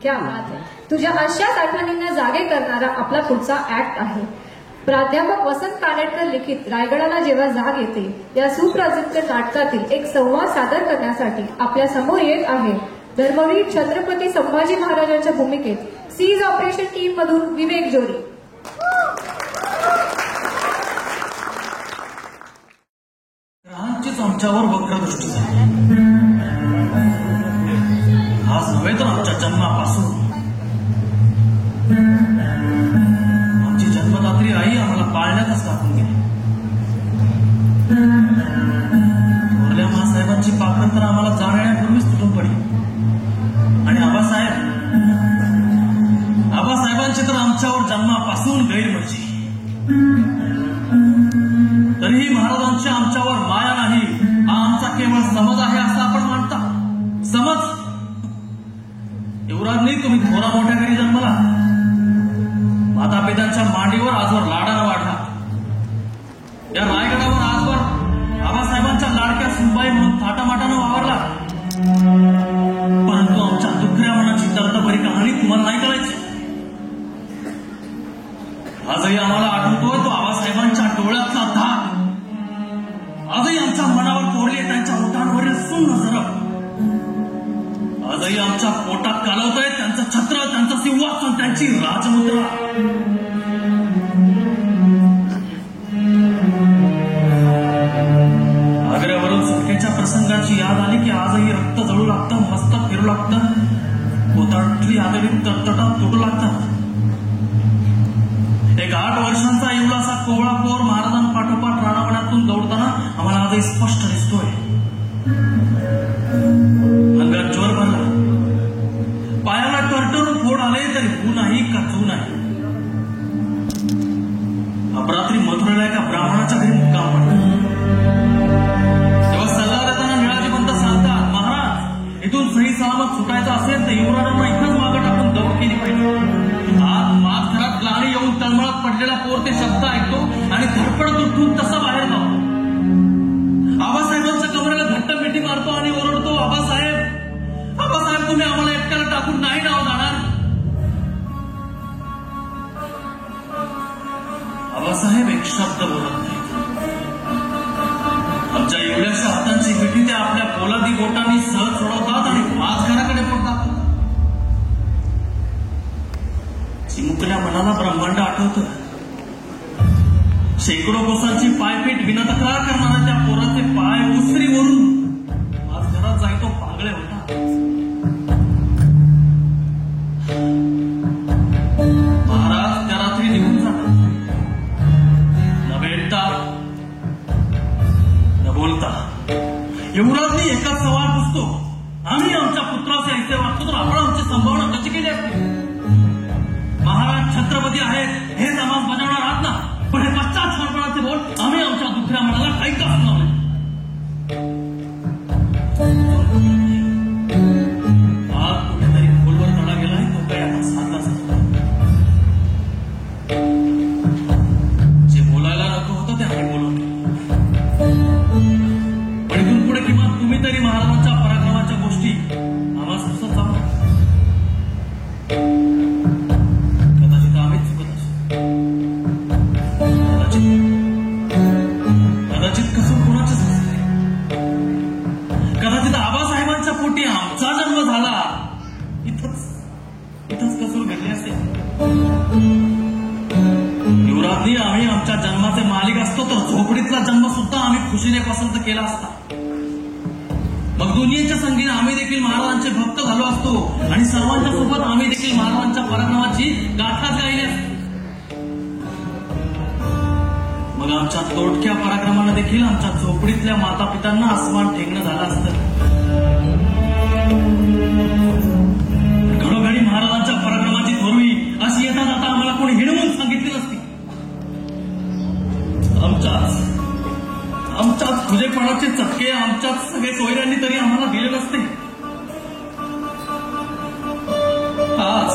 क्या बात आहे. तुझ्या अशाच आठवणींना जागे करणारा आपला पुढचा ऍक्ट आहे. प्राध्यापक वसंत कानेटकर लिखित रायगडाला जेव्हा जाग येते या सुप्रसिद्ध नाटकातील एक संवाद सादर करण्यासाठी आपल्या समोर येत आहे धर्मवीर छत्रपती संभाजी महाराजांच्या भूमिकेत सीज ऑपरेशन टीम मधून विवेक जोरी. राहांचीच आमच्यावर वक्रदृष्टी झाली. आज नव्हे तर आमच्या जन्मापासून आमची जन्मदात्री आई आम्हाला पाळण्यातच टाकून गेली. थोरल्या मासाहेबांची पाखर तर आम्हाला जाण्यापूर्वीच तुटून पडली. आणि आबासाहेबांची तर आमच्यावर जन्मापासून गैरमर्जी. तरीही महाराजांची आमच्यावर माया नाही, हा आमचा केवळ समज आहे असं आपण मानता. समज. युवराजनी तुम्ही थोरा मोठ्या घरी जन्मला, मातापित्यांच्या मांडीवर आजवर लाडानं वाढला. या रायगडावर आजवर आबासाहेबांच्या लाडक्या सुनबाई म्हणून थाटामाटानं वावरला. परंतु आमच्या दुखऱ्या मनाची दर्दभरी कहाणी तुम्हाला नाही कळायची. आजही आम्हाला आठवतोय तो आबासाहेबांच्या डोळ्यातला धाक. आजही आमच्या मनावर कोरली त्यांच्या ओठांवरील सुन्न झरप. आजही आमच्या पोटात कालवतंय त्यांचं छत्र, त्यांचं सिंहासन, त्यांची राजमुद्रा. आग्र्यावरून सुटकेच्या प्रसंगाची याद आली की आजही रक्त जळू लागतं, मस्तक फिरू लागतं, पोटातली आदळी तटतटात तुटू लागतात. एक 8 वर्षांचा एवढासा कोवळा पोर महाराजांपाठोपाठ राणावण्यातून दौडताना आम्हाला आजही स्पष्ट दिसतोय. अंगात ज्वर भरला, पायाला टरटरून फोड आले तरी हू नाही का तू नाही. अपरात्री मथुरेला एका ब्राह्मणाच्या घरी मुक्काम पडला. तेव्हा सल्ला देताना निळाजीपंत सांगतात, महाराज इथून सही सलामत सुटायचं असेल तर युवराजांना इथंच मागं टाकून दौड केली पाहिजे. आज घरात ग्लानी येऊन तळमळत पडलेला पोर ते शब्द ऐकतो आणि धडपडत उठून तसा बाहेर जातो. आबासाहेबांच्या कमरेला घट्ट मिठी मारतो आणि ओरडतो, आबासाहेब आबासाहेब तुम्ही आम्हाला एकट्याला टाकून नाही नाव जाणार. आबासाहेब एक शब्द बोलत नाही. आमच्या एवढ्याशा हातांची मिठी ते आपल्या पोलादी बोटांनी सहज सोडवतात आणि माझघराकडे पडतात. चिमुकल्या मनाला ब्रह्मांड आठवतं. शेकडो कोसांची पायपीट विनातक्रार करणाऱ्या त्या पोराचे पाय उसरीवरून आज घरात जायतो पांगळे होता. महाराज त्या रात्री निघून जातात, न भेटता न बोलता. युवराजनी एकाच सवाल पुसतो, आम्ही आमच्या पुत्राचे ऐसे वागतो तर आपण आमची संभावना कशी केली असते. महाराज छत्रपती आहेत हे समाज बजावणार आहात ना, पण हे पश्चात समर्पणाचे बोल आम्ही आमच्या दुसऱ्या मनाला काही का सुनावले. आज कुठेतरी खोलवर तडा गेलाय, तो काही आता साधला साधला. जे बोलायला नको होतं ते आम्ही बोलून पण इथून पुढे किमान तुम्ही तरी महाराजांच्या पराक्रमाच्या गोष्टी आम्हाला सुचत जाऊ. कदाचित कसूर कोणाचंच नसेल. कदाचित आबासाहेबांच्या पोटी आमचा जन्म झाला, इथंच कसूर घडली असेल. युवराजनी आम्ही आमच्या जन्माचे मालिक असतो तर झोपडीतला जन्म सुद्धा आम्ही खुशीने पसंत केला असता. मग दुनियेच्या संगीने आम्ही देखील महाराजांचे भक्त झालो असतो आणि सर्वांच्या सोबत आम्ही देखील महाराजांच्या पराक्रमाची गाथाच गायली असती. मग आमच्या तोडक्या पराक्रमानं देखील आमच्या झोपडीतल्या माता पित्यांना आसमान ठेंगणं झालं असतं. घडोघडी महाराजांच्या पराक्रमाची थोरवी अशी येता जाता आम्हाला कोणी हिणवून सांगितली नसती. आमच्याच खुजेपणाचे चटके आमच्याच सगळे सोयऱ्यांनी तरी आम्हाला दिले नसते. आज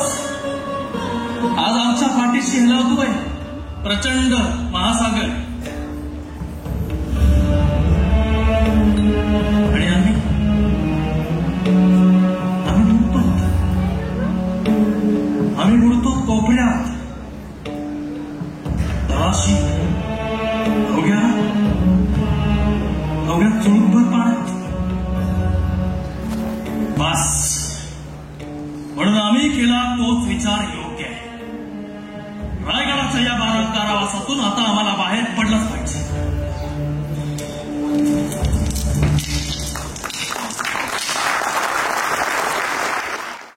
आमच्या पाठीशी हेलावतोय प्रचंड महासागर आणि आम्ही कोपऱ्यात तळाशी अवघ्या चुळूकभर पाण्यात. बस म्हणून आम्ही केला तोच विचार योग्य आहे. रायगडाच्या या कारावासातून आता आम्हाला बाहेर